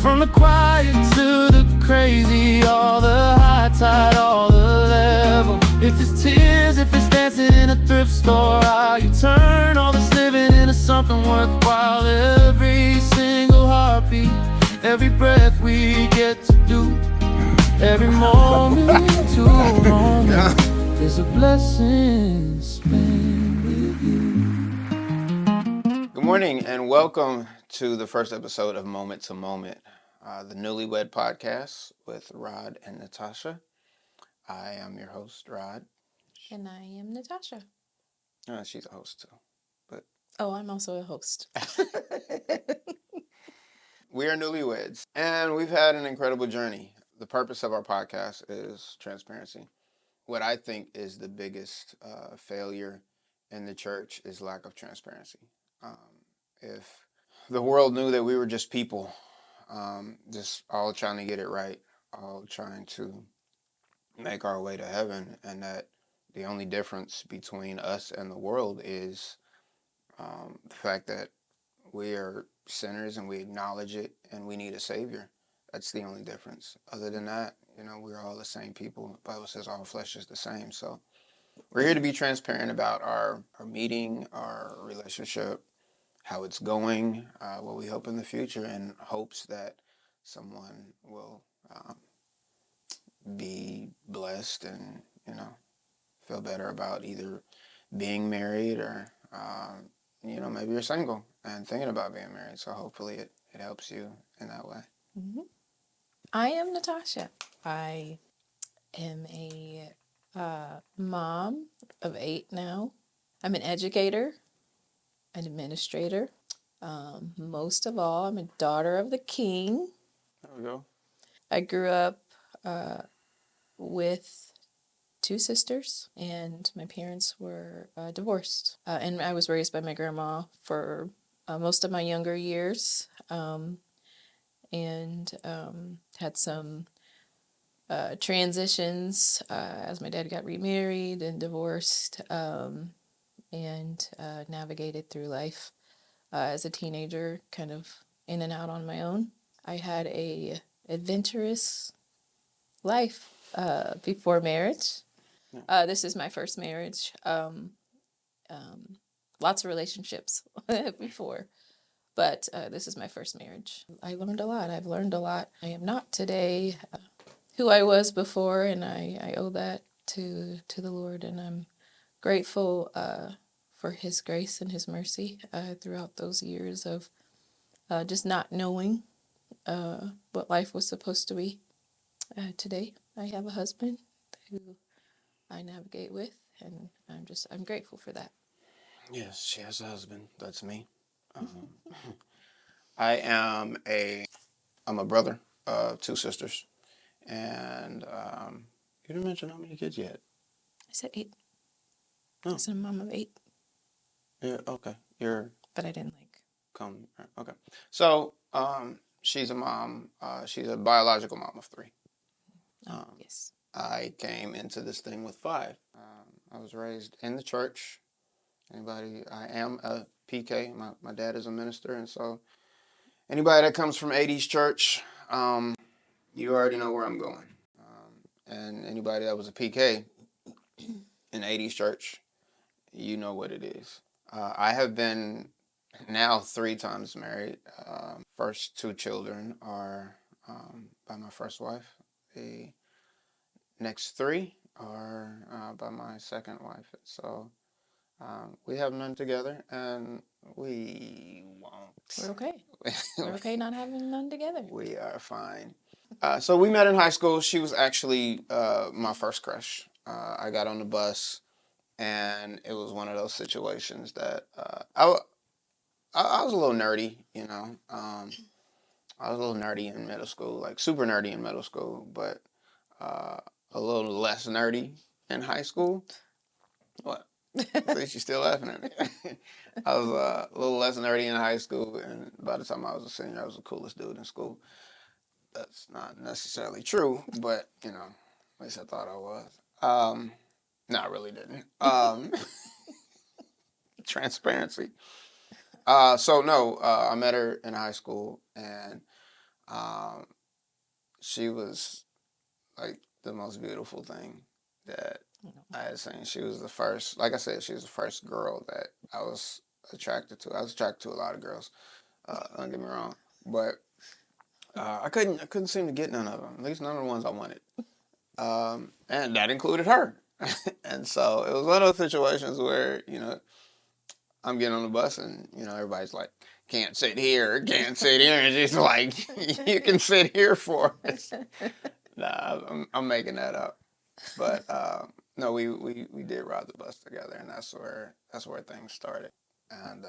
From the quiet to the crazy, all the high tide, all the level. If it's tears, if it's dancing in a thrift store, how you turn all this living into something worthwhile. Every single heartbeat, every breath we get to do, every moment to moment is a blessing spent with you. Good morning and welcome to the first episode of Moment to Moment, the Newlywed podcast with Rod and Natasha. I am your host, Rod. And I am Natasha. She's a host too. But Oh, I'm also a host. we are newlyweds and we've had an incredible journey. The purpose of our podcast is transparency. What I think is the biggest failure in the church is lack of transparency. If the world knew that we were just people, just all trying to get it right, all trying to make our way to heaven, and that the only difference between us and the world is the fact that we are sinners and we acknowledge it and we need a savior. That's the only difference. Other than that, we're all the same people. The Bible says all flesh is the same. So we're here to be transparent about our meeting, our relationship, how it's going, what we hope in the future, in hopes that someone will be blessed and, feel better about either being married or, maybe you're single and thinking about being married. So hopefully it helps you in that way. Mm-hmm. I am Natasha. I am a mom of 8 now. I'm an educator, an administrator. Most of all, I'm a daughter of the King. There we go. I grew up with 2 sisters, and my parents were divorced. And I was raised by my grandma for most of my younger years, and had some transitions as my dad got remarried and divorced, and navigated through life as a teenager, kind of in and out on my own. I had a adventurous life before marriage. This is my first marriage. Lots of relationships before, but this is my first marriage. I learned a lot. I've learned a lot. I am not today who I was before, and I owe that to the Lord, and I'm grateful for His grace and His mercy throughout those years of just not knowing what life was supposed to be. Today, I have a husband who I navigate with, and I'm grateful for that. Yes, she has a husband. That's me. I'm a brother of 2 sisters, and you didn't mention how many kids you had. I said 8. Oh. I said a mom of 8. Yeah, okay. But I didn't come. Okay. So, she's a mom. She's a biological mom of 3. Yes. I came into this thing with 5. I was raised in the church. I am a PK. My dad is a minister, and so anybody that comes from 80s church, you already know where I'm going. And anybody that was a PK in 80s church, you know what it is. I have been now 3 times married. First 2 children are by my first wife. The next 3 are by my second wife. So we have none together, and we won't. We're okay. We're okay not having none together. We are fine. So we met in high school. She was actually my first crush. I got on the bus, and it was one of those situations that I was a little nerdy, I was a little nerdy in middle school, like super nerdy in middle school, but a little less nerdy in high school. What? I think she's still laughing at me. I was a little less nerdy in high school, and by the time I was a senior, I was the coolest dude in school. That's not necessarily true, but, at least I thought I was. No, I really didn't. Transparency. I met her in high school, and Um, she was like the most beautiful thing that I had seen. She was the first, like I said, she was the first girl that I was attracted to. I was attracted to a lot of girls. Don't get me wrong, but I couldn't seem to get none of them. At least none of the ones I wanted. And that included her. And so it was one of those situations where I'm getting on the bus and everybody's like, can't sit here, can't sit here, and she's like, you can sit here for us. Nah, I'm making that up. But no, we did ride the bus together, and that's where things started. And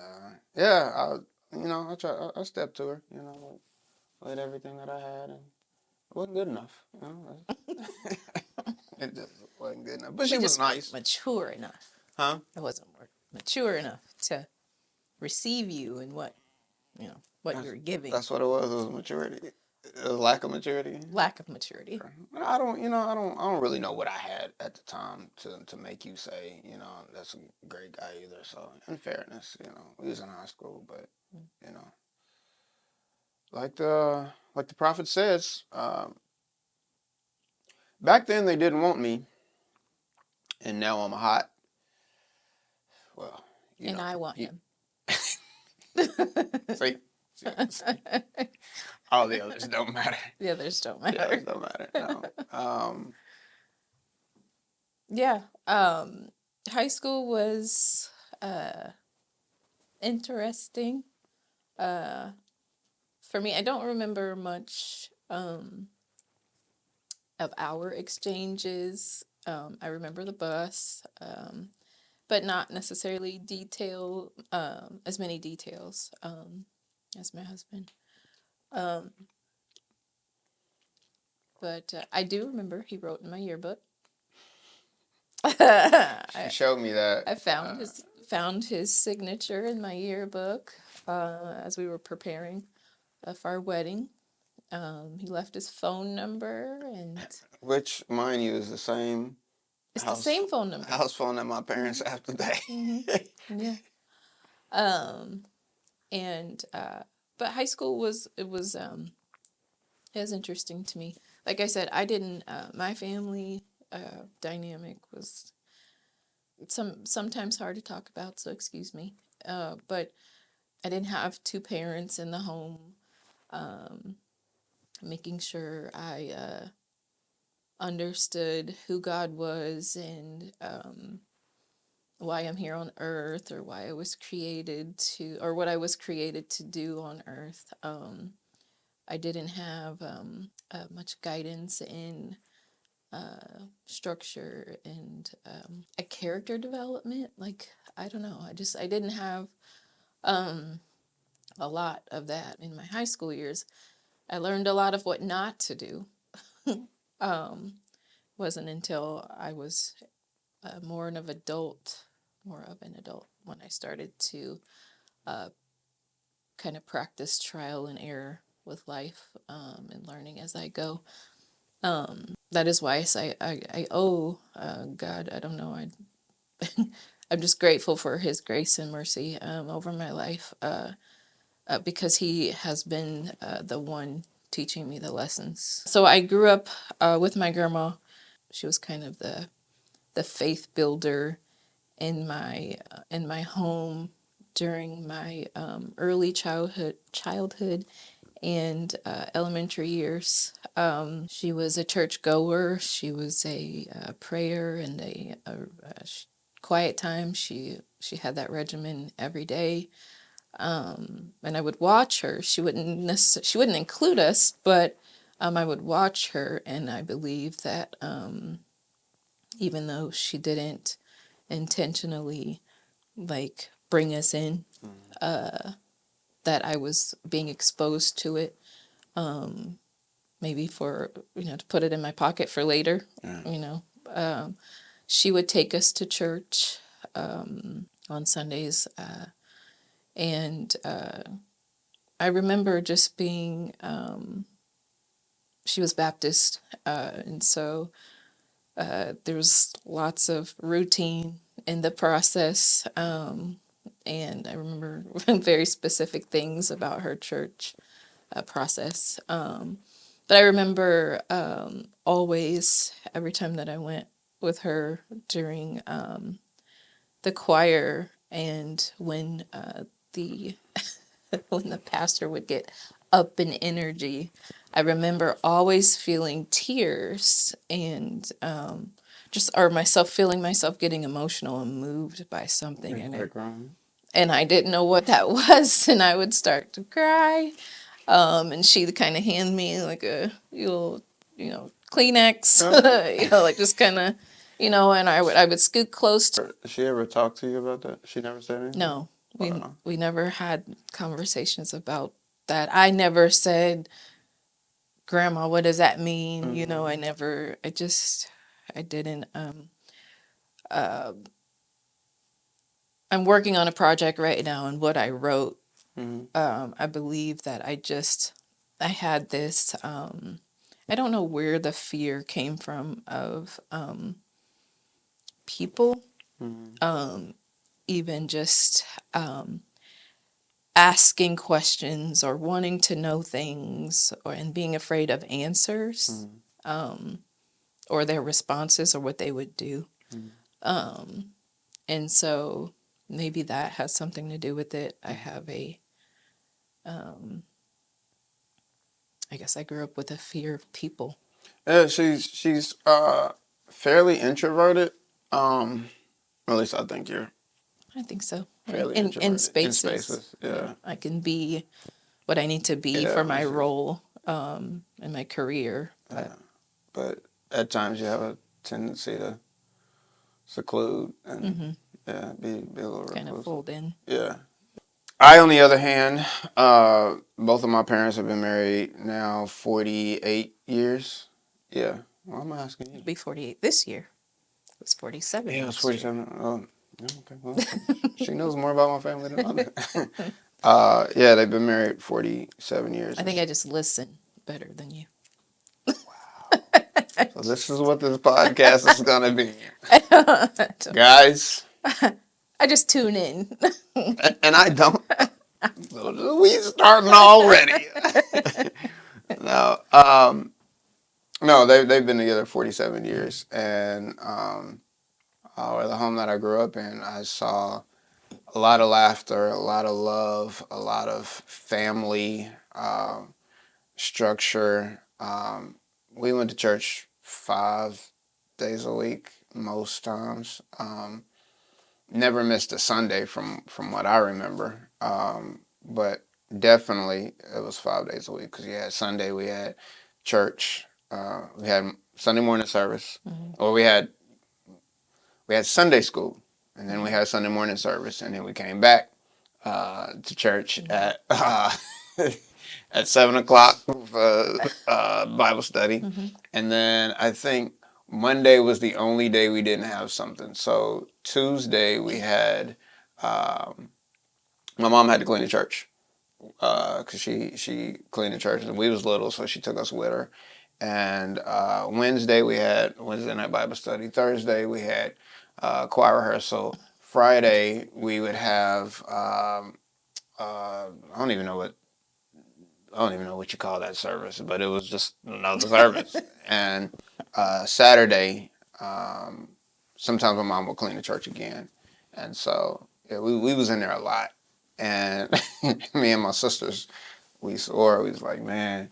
yeah, I stepped to her, with everything that I had, and it wasn't good enough. It just wasn't good enough. But she We was just weren't nice, mature enough. huh? I wasn't mature enough to receive you and what That's, you're giving. that's what it was. It was maturity, a lack of maturity. Lack of maturity. I don't really know what I had at the time to make you say, that's a great guy either. So, in fairness, we was in high school, but you know, like the prophet says, back then they didn't want me, and now I'm hot. Well, And I want you him. see, see, all the others don't matter. The others don't The others matter. don't matter. No. Yeah. High school was interesting. For me, I don't remember much of our exchanges. I remember the bus, but not necessarily as many details as my husband. Um, but I do remember he wrote in my yearbook. She I, showed me that. I found his signature in my yearbook as we were preparing for our wedding. He left his phone number, and Which, mind you, is the same it's the house same phone number. house phone that my parents have today. Yeah. Um, and but high school was interesting to me. Like I said, I didn't. My family dynamic was sometimes hard to talk about, so excuse me. But I didn't have two parents in the home, making sure I understood who God was and why I'm here on earth, or why I was created to, or what I was created to do on earth. I didn't have much guidance in structure and a character development. Like, I don't know. I didn't have a lot of that in my high school years. I learned a lot of what not to do. Wasn't until I was more of an adult when I started to kind of practice trial and error with life and learning as I go. That is why I say I owe God. I don't know. I'm just grateful for His grace and mercy over my life because He has been the one teaching me the lessons. So I grew up with my grandma. She was kind of the faith builder in my home during my early childhood and elementary years. She was a church goer. She was a prayer and a quiet time. She had that regimen every day. And I would watch her. She wouldn't include us, but I would watch her, and I believe that even though she didn't intentionally like bring us in, that I was being exposed to it, maybe for to put it in my pocket for later. She would take us to church on Sundays, and I remember just being. She was Baptist, and so there was lots of routine in the process. And I remember very specific things about her church process. But I remember always, every time that I went with her during the choir, and when the when the pastor would get up in energy, I remember always feeling tears and just or myself feeling myself getting emotional and moved by something, and I didn't know what that was, and I would start to cry. And she kind of hand me like a little, Kleenex, like just kind of, and I would scoot close to. Did she ever talk to you about that? She never said anything? No, we Wow. we never had conversations about that. I never said, "Grandma, what does that mean?" I never. I didn't. Uh, I'm working on a project right now, and what I wrote, I believe that I had this. I don't know where the fear came from of people, even just asking questions or wanting to know things, and being afraid of answers, or their responses or what they would do. And so maybe that has something to do with it. I have I guess I grew up with a fear of people. Yeah, she's fairly introverted. At least I think you're I think so. fairly In introverted in spaces, spaces. Yeah. I can be what I need to be Yeah, for my role, in my career. but at times you have a tendency to seclude and be a little Kind of reclusive. fold in. Yeah. I, on the other hand, both of my parents have been married now 48 years. Yeah. Why am I asking you? It'll be 48 this year. It was 47 Yeah, it's last year. 47. Oh, yeah, okay. Well, she knows more about my family than I do. Yeah, they've been married 47 years. I think I just listen better than you. So this is what this podcast is going to be. Guys. I just tune in. And I don't. We starting already. No, no, they've been together 47 years, and the home that I grew up in, I saw a lot of laughter, a lot of love, a lot of family structure. We went to church 5 days a week most times. Never missed a Sunday from what I remember. But definitely it was 5 days a week because you had Sunday, we had church, we had Sunday morning service, or we had Sunday school, and then we had Sunday morning service, and then we came back to church at at 7 o'clock for Bible study, and then I think Monday was the only day we didn't have something. So Tuesday we had my mom had to clean the church because she cleaned the church and we was little, so she took us with her. And Wednesday we had Wednesday night Bible study. Thursday we had choir rehearsal. Friday we would have I don't even know what you call that service, but it was just another service. And Saturday, sometimes my mom would clean the church again, and so yeah, we was in there a lot. And me and my sisters, we swore, we was like, man,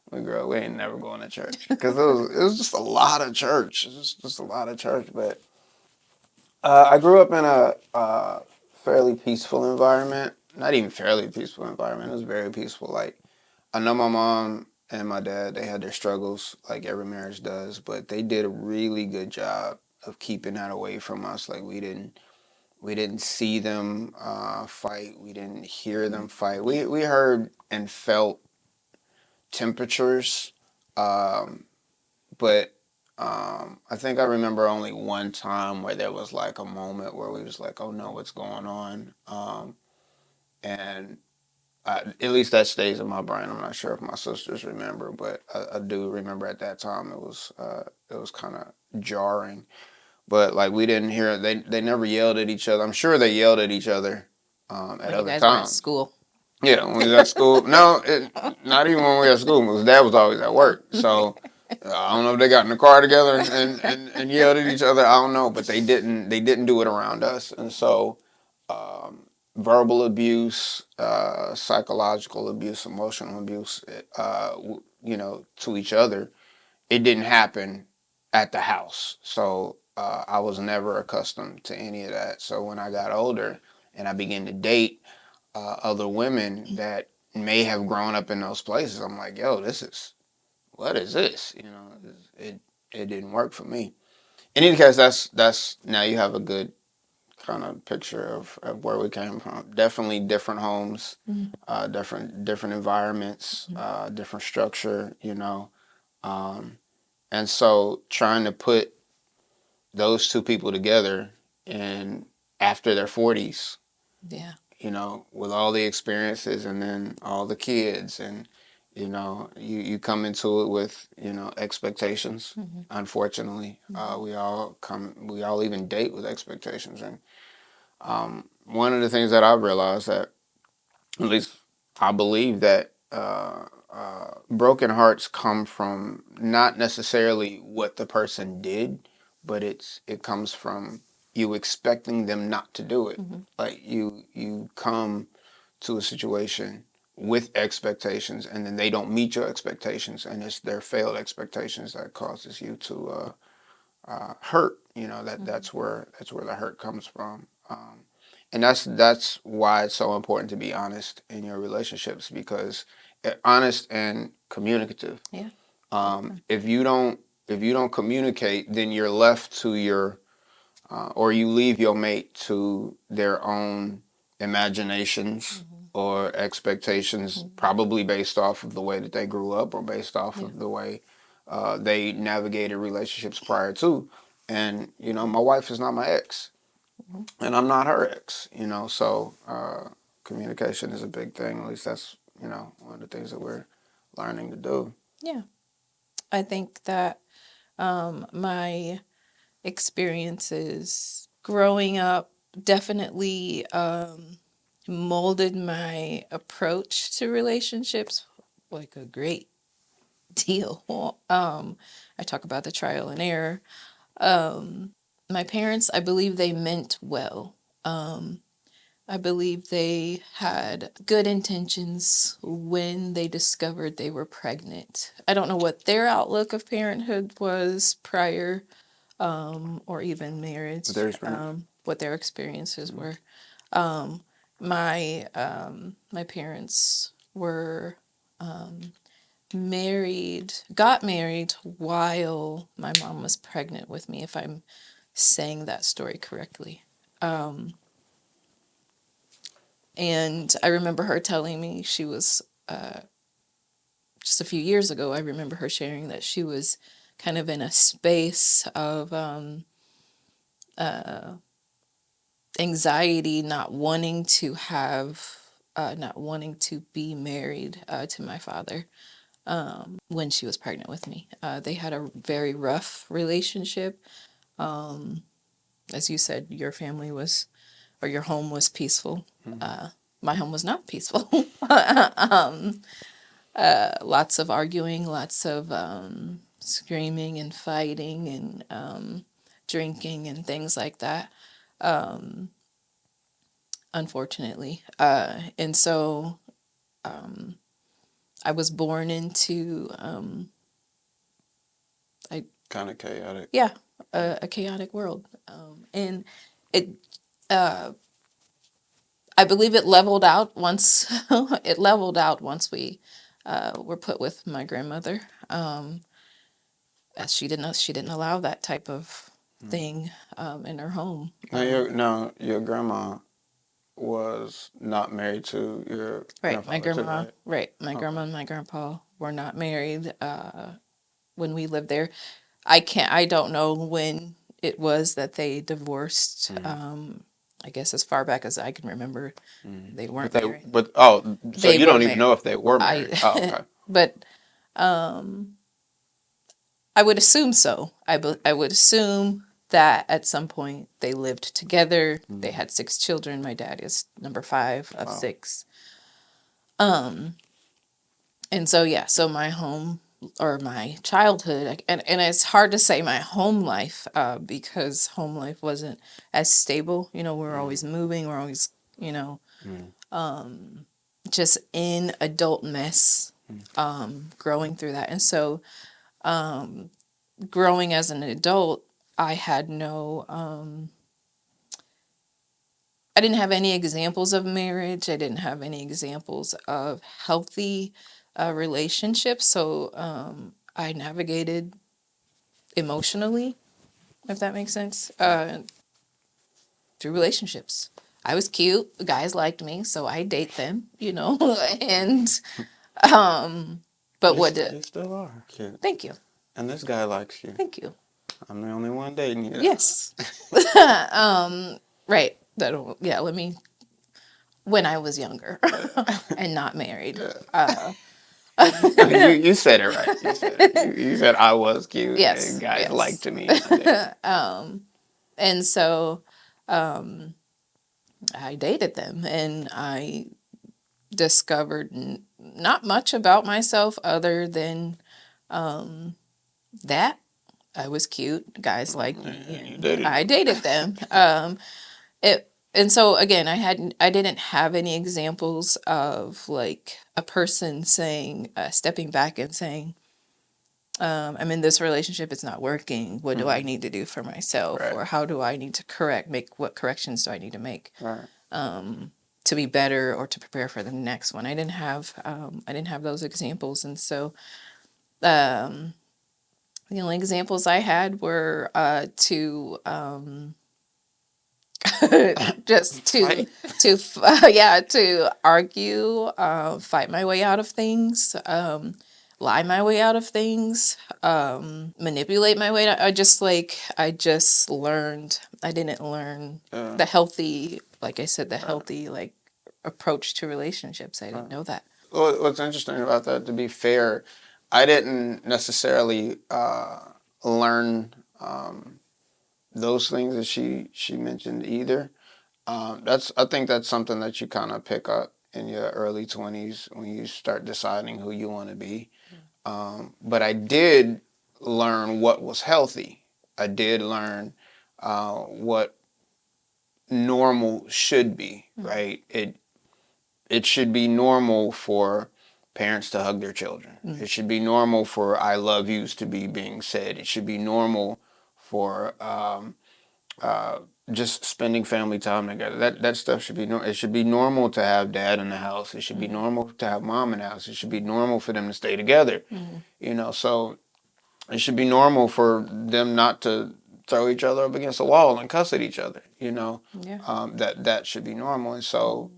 we ain't never going to church because it was just a lot of church. It was just a lot of church. But I grew up in a fairly peaceful environment. Not even fairly peaceful environment. It was very peaceful. Like, I know my mom and my dad, they had their struggles like every marriage does, but they did a really good job of keeping that away from us. Like, we didn't see them fight. We didn't hear them fight. We heard and felt temperatures, but I think I remember only one time where there was like a moment where we was like, "Oh no, what's going on?" And at least that stays in my brain. I'm not sure if my sisters remember, but I do remember at that time it was kind of jarring. But like we didn't hear they never yelled at each other. I'm sure they yelled at each other at When you other guys were at times. school. Yeah, when we was at school. No, not even when we were at school. Because Dad was always at Oh, work. So I don't know if they got in the car together and yelled at each other. I don't know, but they didn't do it around us. And so verbal abuse, psychological abuse, emotional abuse, to each other, it didn't happen at the house. So I was never accustomed to any of that. So when I got older and I began to date other women that may have grown up in those places, I'm like, yo, what is this? It it didn't work for me. In any case, that's now you have a good kind of picture of where we came from. Definitely different homes, mhm, different environments, mhm. different structure, um, and so trying to put those two people together and after their 40s, Yeah. with all the experiences and then all the kids and you come into it with expectations. Mhm, Unfortunately, mhm. we all even date with expectations. And one of the things that I've realized, that at least I believe, that broken hearts come from not necessarily what the person did, but it comes from you expecting them not to do it. Mhm. Like you come to a situation with expectations, and then they don't meet your expectations, and it's their failed expectations that causes you to hurt. Mhm. That's where the hurt comes from. And that's why it's so important to be honest in your relationships, because honest and communicative. Yeah. If you don't communicate, then you're left to your or you leave your mate to their own imaginations Mhm. or expectations, Mhm. probably based off of the way that they grew up or based off Yeah. of the way they navigated relationships prior to. And my wife is not my ex, Mhm. and I'm not her ex. So communication is a big thing. At least that's one of the things that we're learning to do. Yeah. I think that my experiences growing up definitely molded my approach to relationships like a great deal. I talk about the trial and error. My parents, I believe they meant well. Um, I believe they had good intentions when they discovered they were pregnant. I don't know what their outlook of parenthood was prior, or even With marriage, their experience. what their experiences Mm-hmm. were. My parents were got married while my mom was pregnant with me, if I'm saying that story correctly. And I remember her telling me she was, just a few years ago, I remember her sharing that she was kind of in a space of anxiety, not wanting to be married to my father when she was pregnant with me. They had a very rough relationship. As you said, your family was, or your home was peaceful. Mm-hmm. My home was not peaceful. Lots of arguing, lots of screaming and fighting and drinking and things like that, unfortunately. And so I was born into, I Kind of chaotic. yeah, a chaotic world. And it, uh, I believe it leveled out once it leveled out once we were put with my grandmother. As she didn't allow that type of Mm-hmm. thing in her home. Now your grandma was not married to your Right, grandfather too, right? my Okay. grandma and my grandpa were not married when we lived there. I don't know when it was that they divorced. Mm-hmm. I guess as far back as I can remember, Mm-hmm. they weren't married. But oh, so They you were don't even married. know if they were married? Oh, I okay. but um I would assume so. I would assume that at some point they lived together. They Mm-hmm. had 6 children. My dad is number 5 of Wow. 6. Um, and so, yeah, so my home or my childhood, and it's hard to say my home life, because home life wasn't as stable. You know, we were always moving, we're always, you know, just in adult mess, growing through that. And so, growing as an adult, I had no, I didn't have any examples of marriage. I didn't have any examples of healthy relationships. So I navigated emotionally, if that makes sense, through relationships. I was cute. The guys liked me, so I date them, you know. And but You, what you did? still are cute. Thank you, And this guy likes you. thank you. I'm the only one dating you. Yes. Right. That, yeah. Let me. When I was younger and not married. You said it right. You said it. You said I was cute and Yes, guys yes. liked me. And so I dated them, and I discovered not much about myself other than that I was cute. Guys liked me, You and dated I him. dated them. And so again, I didn't have any examples of like a person saying, stepping back and saying, I'm in this relationship, it's not working. What do I need to do for myself? Right. Or how do I need to what corrections do I need to make Right. to be better or to prepare for the next one? I didn't have those examples. And so the only examples I had were to just Fight. yeah, to argue, fight my way out of things, lie my way out of things, manipulate my way out. I just learned. I didn't learn the healthy, like I said, the healthy like approach to relationships. I didn't know that. Well, what's interesting about that, to be fair, I didn't necessarily learn those things that she mentioned either. I think that's something that you kind of pick up in your early 20s when you start deciding who you want to be. But I did learn what was healthy. I did learn what normal should be, right? It should be normal for parents to hug their children. It should be normal for I love yous to be being said. It should be normal for just spending family time together. That stuff should be normal. It should be normal to have dad in the house. It should be normal to have mom in the house. It should be normal for them to stay together. So it should be normal for them not to throw each other up against a wall and cuss at each other. Yeah. That should be normal. And so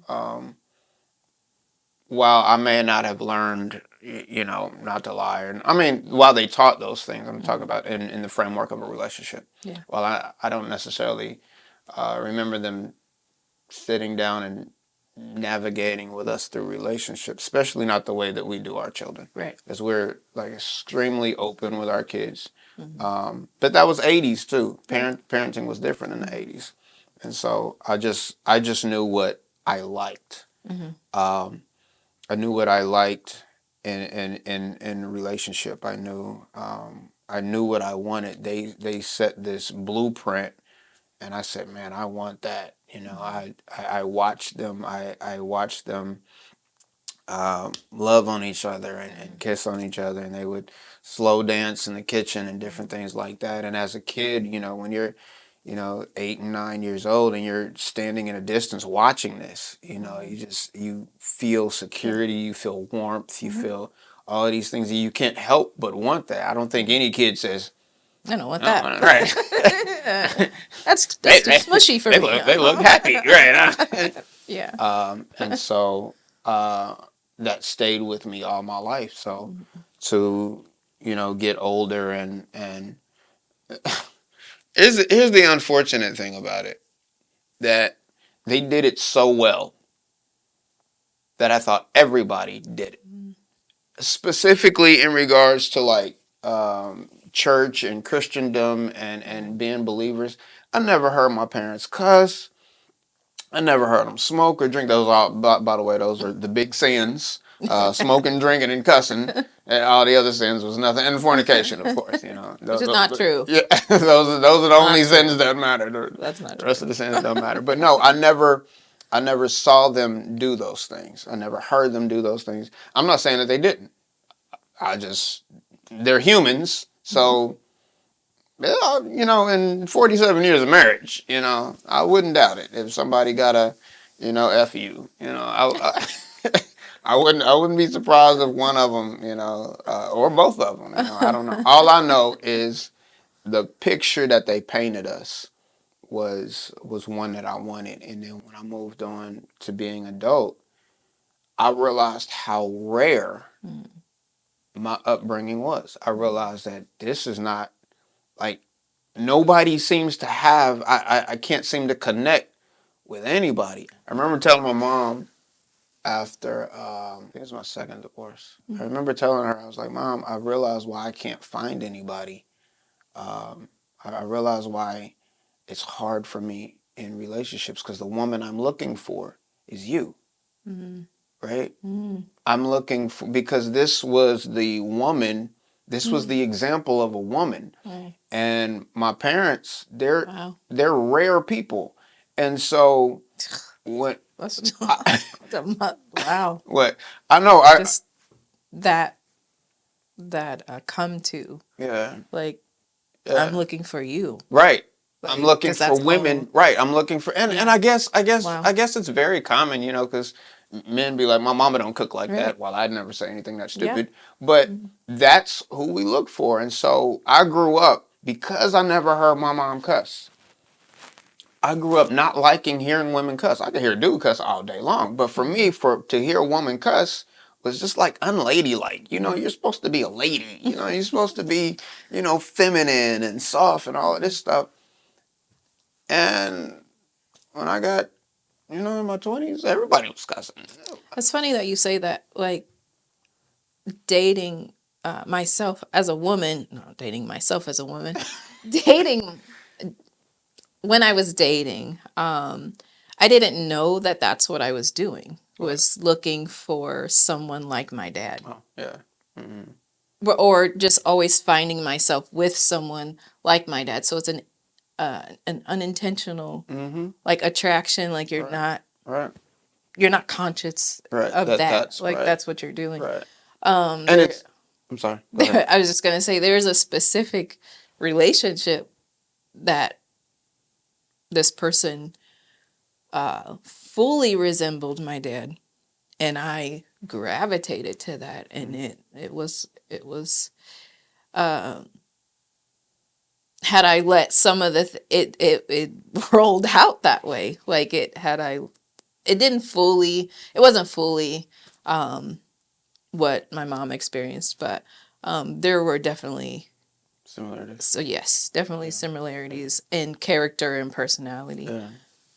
while I may not have learned, not to lie, and I mean, while they taught those things, I'm talking about in the framework of a relationship. Yeah. While I don't necessarily remember them sitting down and navigating with us through relationships, especially not the way that we do our children. Right. Because we're like extremely open with our kids. But that was 80s too. Parenting was different in the 80s. And so I just knew what I liked. I knew what I liked in a relationship. I knew what I wanted. They set this blueprint, and I said, man, I want that. I watched them. I watched them love on each other and kiss on each other, and they would slow dance in the kitchen and different things like that. And as a kid, when you're 8 and 9 years old and you're standing in a distance watching this, you feel security, you feel warmth, you feel all of these things, and you can't help but want that. I don't think any kid says, I don't want "I don't that. want it." Right. That's they, too smushy for they me. they look happy, right? Yeah. And so that stayed with me all my life. So to get older and here's the unfortunate thing about it, that they did it so well that I thought everybody did it. Specifically in regards to like church and Christendom and being believers. I never heard my parents cuss. I never heard them smoke or drink. Those are, by the way, those are the big sins. Smoking, drinking, and cussing, and all the other sins was nothing. And fornication, of course, you know. Which is not true. Yeah, those are the Not only sins true. that matter. That's not The rest of true. the sins don't matter. But no, I never saw them do those things. I never heard them do those things. I'm not saying that they didn't. They're humans, so yeah, you know, in 47 years of marriage, you know, I wouldn't doubt it if somebody got a, you know, F you know, I wouldn't be surprised if one of them, you know, or both of them, you know, I don't know. All I know is the picture that they painted us was one that I wanted, and then when I moved on to being adult, I realized how rare my upbringing was. I realized that this is not like nobody seems to have. I can't seem to connect with anybody. I remember telling my mom after I think it was my second divorce. I remember telling her, I was like, Mom, I realized why I can't find anybody. I realized why it's hard for me in relationships because the woman I'm looking for is you, right? I'm looking for because this was the woman. This was the example of a woman, and my parents. Wow. They're rare people, and so what? That's I, wow. what I know, I Just that come to yeah like I'm yeah looking for you. right. I'm Like looking because for that's women, all. right? I'm looking for, and Yeah. I Wow. guess it's very common, you know, because men be like, my mama don't cook like Right. that. Well, I'd never say anything that Yeah. stupid, but that's who we look for. And so I grew up because I never heard my mom cuss. I grew up not liking hearing women cuss. I could hear a dude cuss all day long, but for me, for to hear a woman cuss was just like unladylike. You know, you're supposed to be a lady. You know, you're supposed to be, you know, feminine and soft and all of this stuff. And when I got, you know, in my 20s, everybody was cussing. It's funny that you say that. Like dating myself as a woman, no, dating myself as a woman, dating when I was dating, I didn't know that that's what I was doing. What? Was looking for someone like my dad, Oh, yeah. Mm-hmm. or just always finding myself with someone like my dad. So it's an unintentional Mm-hmm. like attraction. Like Right. Right. you're not conscious Right. of that. That's Like right. that's what you're doing. Right. And There, it's, I'm sorry. Go ahead. I was just gonna say there's a specific relationship that this person fully resembled my dad, and I gravitated to that, and it was had I let some of it rolled out that way, like it wasn't fully what my mom experienced, but there were definitely Similarities. so yes, definitely similarities in character and personality. Yeah.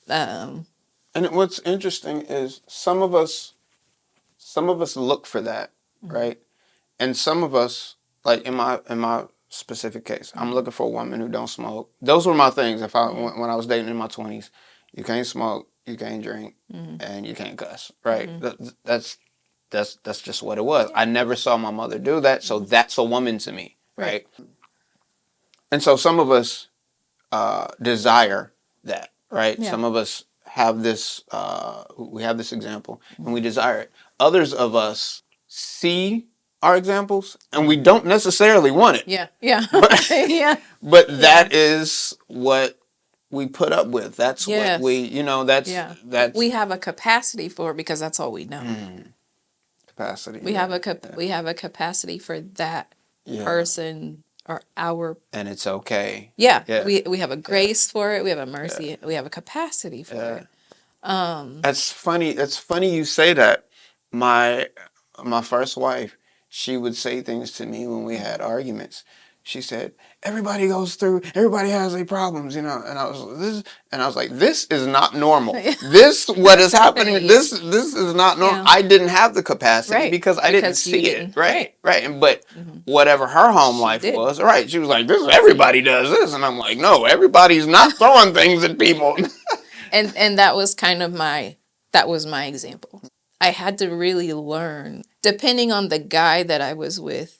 Um, And what's interesting is some of us look for that, right? And some of us, like in my specific case, I'm looking for a woman who don't smoke. Those were my things. If I when I was dating in my 20s, you can't smoke, you can't drink, and you can't cuss, right? That's just what it was. I never saw my mother do that, so that's a woman to me, right. right? And so some of us desire that, right? Yeah. Some of us have this, we have this example and we desire it. Others of us see our examples and we don't necessarily want it. Yeah. Yeah. But, Yeah. but that is what we put up with. That's what we, Yes. you know, Yeah. that's We have a capacity for it because that's all we know. capacity. We Yeah, have we have a capacity for that yeah. person or our And it's okay. yeah. Yeah. We have a grace for it. We have a mercy. We have a capacity for Yeah. it. That's funny. It's funny you say that. My my first wife, she would say things to me when we had arguments. She said, "Everybody goes through. Everybody has their problems, you know." And I was like, "This is not normal. This what is happening. Yeah. This is not normal. Yeah. I didn't have the capacity Right. because I didn't Because you see it. didn't. Right, Right. right. And but whatever her home She life did. was, right? She was like, "This everybody does this," and I'm like, "No, everybody's not throwing things at people." And that was kind of my example. I had to really learn, depending on the guy that I was with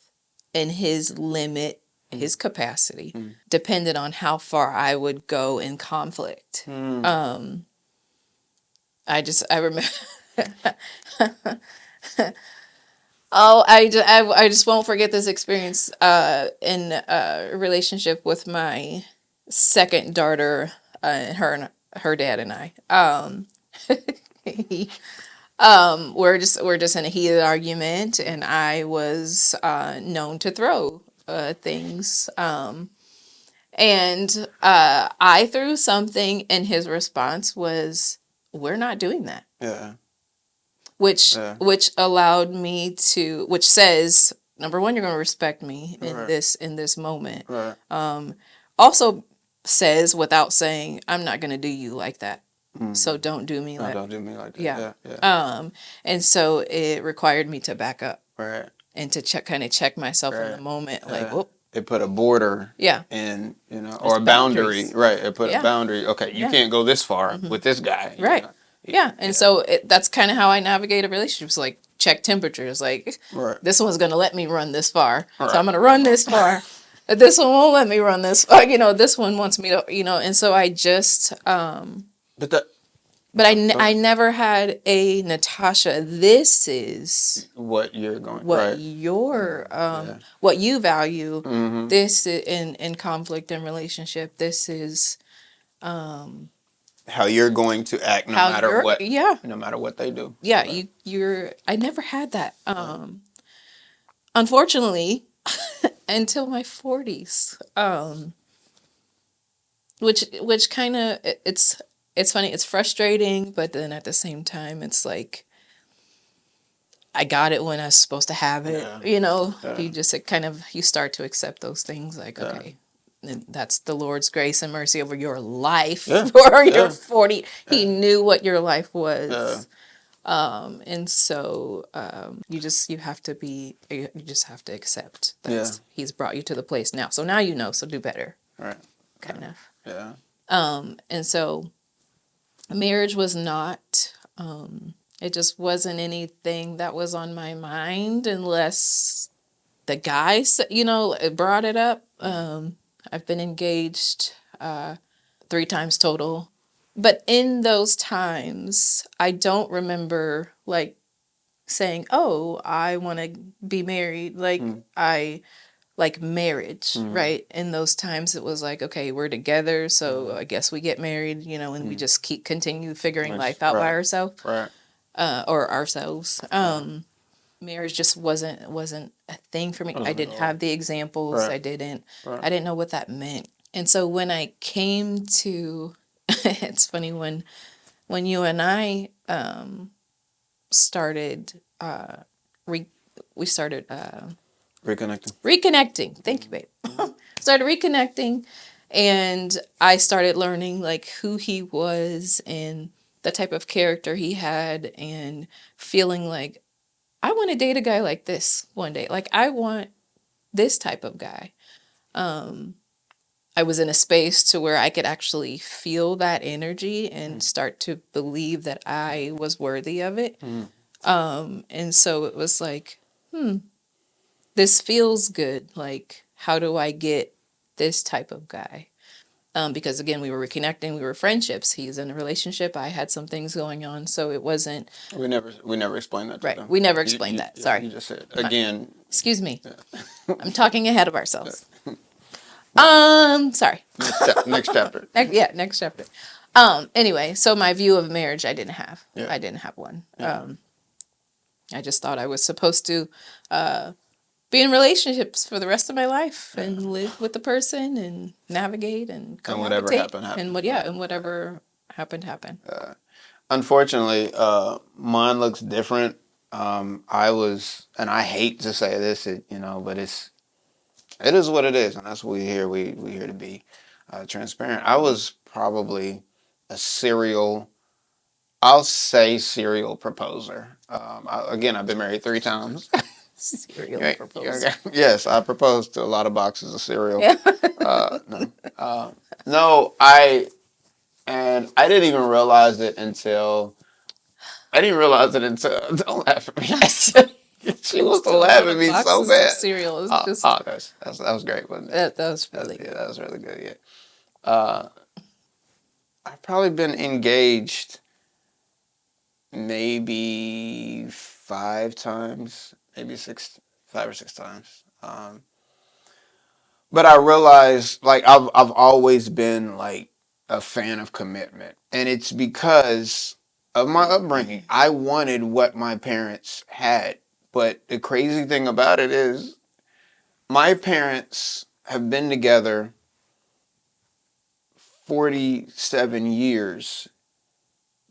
and his limit, his capacity, depended on how far I would go in conflict. I remember. Oh, I just won't forget this experience in a relationship with my second daughter, her dad and I. He, we're just in a heated argument, and I was known to throw things. And I threw something, and his response was, "We're not doing that." Yeah. Which allowed me to, which says, number one, you're going to respect me in Right. this moment. Right. Also says, without saying, I'm not going to do you like that. So don't do me like Don't do me like that. yeah. Yeah. And so it required me to back up Right. and to check myself in the moment, like, whoop. It put a border Yeah. in, or It's a boundary. boundaries. Right. It put Yeah. a boundary. Okay, you can't go this far with this guy. Right. Yeah. And so that's kind of how I navigate a relationship. Like, check temperatures. Like, this one's going to let me run this far. So I'm going to run this far. This one won't let me run this far. This one wants me to, and so I just, but I never had a Natasha, this is what you're going, what your, what you value. This in conflict and relationship. This is, how you're going to act no matter what. Yeah. No matter what they do. Yeah. I never had that. Unfortunately, until my 40s. Which kind of, it's funny, it's frustrating, but then at the same time, it's like, I got it when I was supposed to have it, you just you start to accept those things, like, okay, and that's the Lord's grace and mercy over your life for your 40. He knew what your life was. And so, you just have to accept that he's brought you to the place now. So now, so do better. Right. Kind of. Yeah. And so marriage was not, it just wasn't anything that was on my mind unless the guys, brought it up. I've been engaged 3 times total. But in those times, I don't remember like saying, "Oh, I want to be married." Like like marriage, right? In those times, it was like, okay, we're together, so I guess we get married, and we just continue figuring life out by ourselves, Right. or ourselves. Marriage just wasn't a thing for me. I didn't have the examples. Right. I didn't know what that meant. And so when I came to, it's funny when you and I started we started reconnecting. Thank you, babe. Started reconnecting, and I started learning like who he was and the type of character he had, and feeling like I want to date a guy like this one day. Like, I want this type of guy. I was in a space to where I could actually feel that energy and start to believe that I was worthy of it. And so it was like, this feels good. Like, how do I get this type of guy? Because again, we were reconnecting, we were friendships. He's in a relationship. I had some things going on, so it wasn't. We never explained that to them. We never explained that. Sorry. You just said again. Excuse me. I'm talking ahead of ourselves. Sorry. Next chapter. Next chapter. Anyway, so my view of marriage, I didn't have. I didn't have one. I just thought I was supposed to be in relationships for the rest of my life and live with the person and navigate and whatever happened. And whatever happened. Unfortunately, mine looks different. I was, and I hate to say this, but it is what it is, and that's what we here. We here to be transparent. I was probably a serial proposer. I've been married 3 times. Serial proposal. Yes, I proposed to a lot of boxes of cereal. Yeah. No, And I didn't even realize it until don't laugh at me. She wants to A laugh lot at of me so boxes of bad. cereal is Oh, just oh that was great, wasn't it? that was That was, really yeah, good. that was really good. Yeah. I've probably been engaged maybe 5 times, maybe 5 or 6 times. But I realized, like, I've always been like a fan of commitment, and it's because of my upbringing. I wanted what my parents had, but the crazy thing about it is, my parents have been together 47 years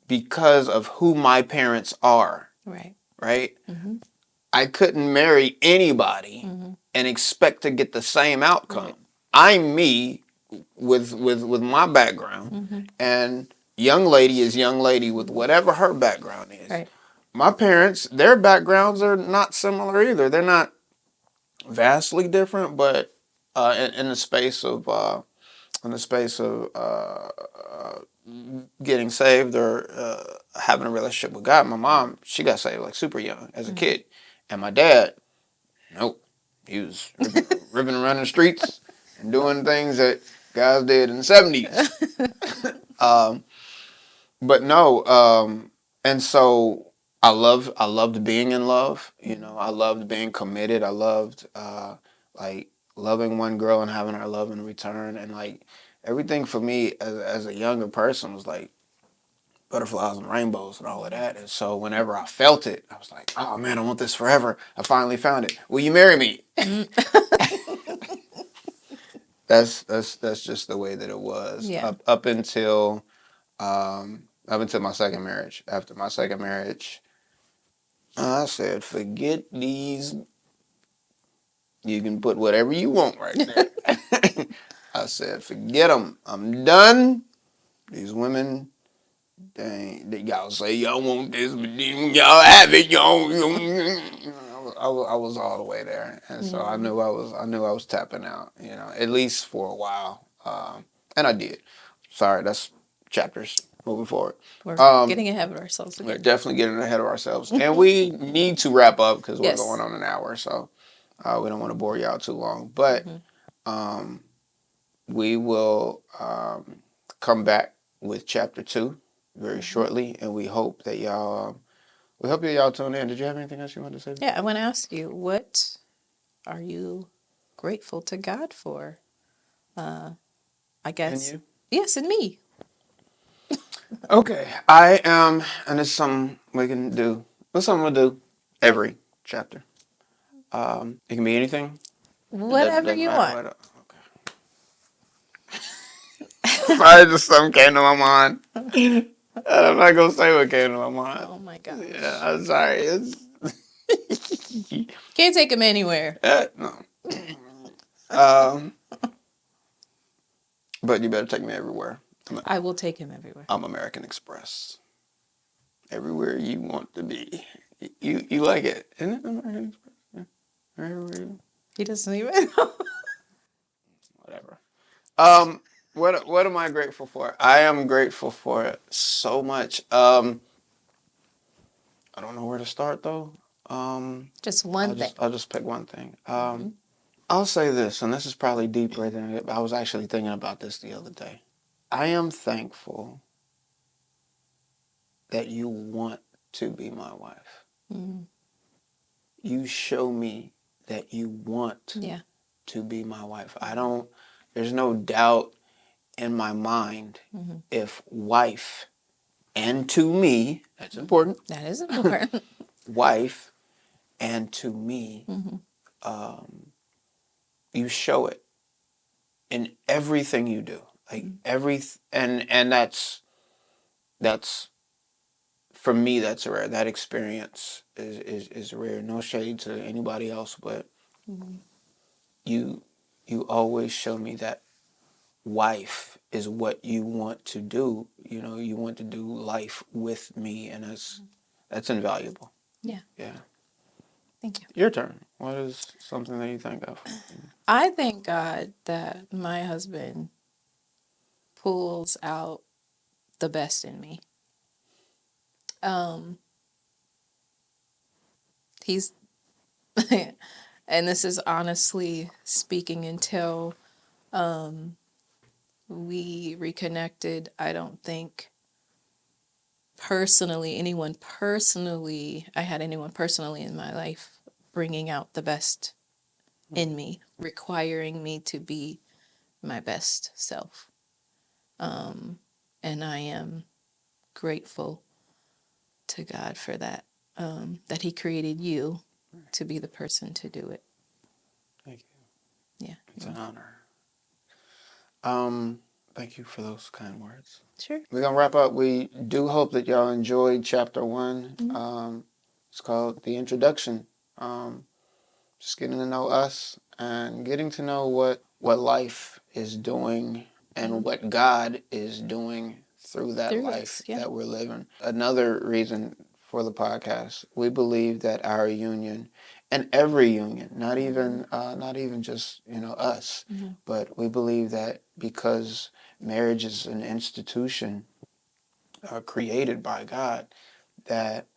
because of who my parents are. Right. Right? Mm-hmm. I couldn't marry anybody Mm-hmm. and expect to get the same outcome. Right. I'm me with my background, Mm-hmm. and young lady is young lady with whatever her background is. Right. My parents, their backgrounds are not similar either. They're not vastly different, but in the space of getting saved or having a relationship with God, my mom, she got saved like super young as a Mm-hmm. kid, and my dad, nope. He was ripping around the streets and doing things that guys did in the 70s. But no, and so I loved being in love. You know, I loved being committed. I loved like loving one girl and having her love in return, and like everything for me as a younger person was like butterflies and rainbows and all of that. And so whenever I felt it, I was like, oh man, I want this forever. I finally found it. Will you marry me? That's just the way that it was Yeah. up until my second marriage. After my second marriage, I said, forget these. You can put whatever you want right there. I said, forget them. I'm done. These women, y'all say y'all want this, but then y'all have it. I was all the way there, and so Mm-hmm. I knew I was tapping out. You know, at least for a while, and I did. Sorry, that's chapters moving forward. We're Um, getting ahead of ourselves we're again. definitely getting ahead of ourselves, and we need to wrap up because we're going Yes. on an hour, so we don't want to bore you out too long. But Mm-hmm. um, we will come back with chapter 2 very Mm-hmm. shortly, and we hope that y'all tune in. Did you have anything else you wanted to say? Yeah, I want to ask you, what are you grateful to God for? I And guess you? yes, and me. Okay, I am, and it's something we can do. It's something we'll do every chapter. It can be anything. Whatever Doesn't you matter want. what. Okay. Sorry, just something came to my mind. I'm not gonna say what came to my mind. Oh my Yeah, gosh. I'm sorry. It's Can't take him anywhere. no. Um, but you better take me everywhere. I will take him everywhere. I'm American Express. Everywhere you want to be. You like it, isn't it? American Express. Yeah. Everywhere you. He doesn't even know. Whatever. What am I grateful for? I am grateful for so much. I don't know where to start though. Just one thing. I'll just pick one thing. Mm-hmm. I'll say this, and this is probably deeper than it. I was actually thinking about this the other day. I am thankful that you want to be my wife. Mm-hmm. You show me that you want Yeah. to be my wife. There's no doubt in my mind Mm-hmm. if wife and to me, that's important, That is important. wife and to me, Mm-hmm. you show it in everything you do. Like Mm-hmm. and that's for me, that's rare. That experience is rare. No shade to anybody else, but Mm-hmm. you you always show me that wife is what you want to do. You know, you want to do life with me, and that's invaluable. Yeah. Yeah. Thank you. Your turn. What is something that you think of? I thank God that my husband pulls out the best in me. He's, and this is honestly speaking until we reconnected, I don't think personally, I had anyone personally in my life bringing out the best in me, requiring me to be my best self. And I am grateful to God for that, that He created you to be the person to do it. Thank you. Yeah. It's an honor. Thank you for those kind words. Sure. We're going to wrap up. We do hope that y'all enjoyed chapter 1. Mm-hmm. It's called The Introduction. Just getting to know us and getting to know what life is doing and what God is doing through that Through life us, yeah. that we're living. Another reason for the podcast, we believe that our union and every union, not even just us, but we believe that because marriage is an institution created by God, that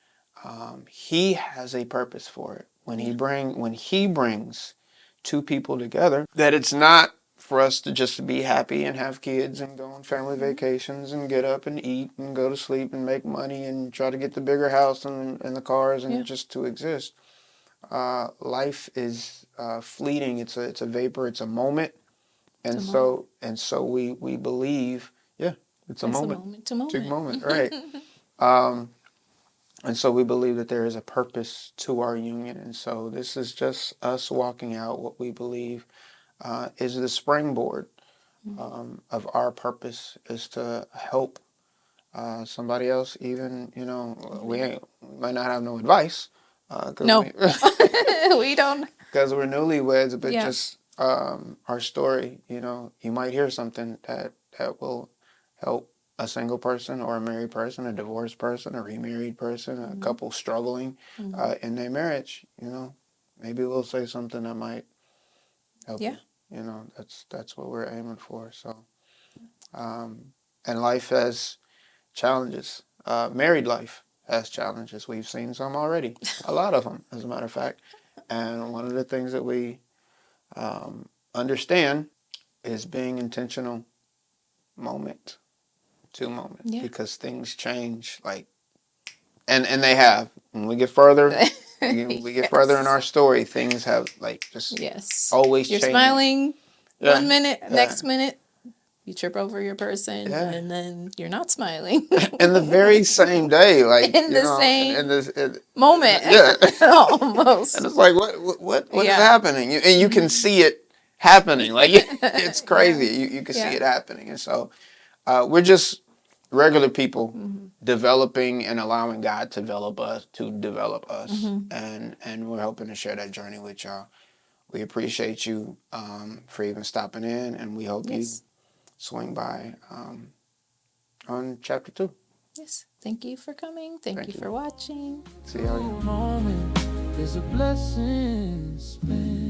He has a purpose for it. When He brings two people together, that it's not for us to just be happy and have kids and go on family vacations and get up and eat and go to sleep and make money and try to get the bigger house and the cars and just to exist. Life is fleeting. It's a vapor. It's a moment. And so we believe, it's a moment. To moment. Right. And so we believe that there is a purpose to our union. And so this is just us walking out what we believe is the springboard of our purpose, is to help somebody else. Even, we might not have no advice. No, we don't. Because we're newlyweds, but just our story, you might hear something that will help a single person or a married person, a divorced person, a remarried person, a couple struggling in their marriage. Maybe we'll say something that might help you. That's what we're aiming for. So, and life has challenges. Married life has challenges. We've seen some already, a lot of them, as a matter of fact. And one of the things that we understand is being intentional moment to moment, because things change, and they have. When we get further, we get further in our story, things have just always You're changing. Smiling 1 minute, next minute you trip over your person, and then you're not smiling. In the very same day, in the same in this moment, almost. And it's like, what is happening? And you can see it happening. It's crazy. You can see it happening. And so we're just regular people developing and allowing God to develop us. And we're hoping to share that journey with y'all. We appreciate you for even stopping in, and we hope you swing by on chapter 2. Yes. Thank you for coming. Thank you for watching. See how you moment is a blessing spent.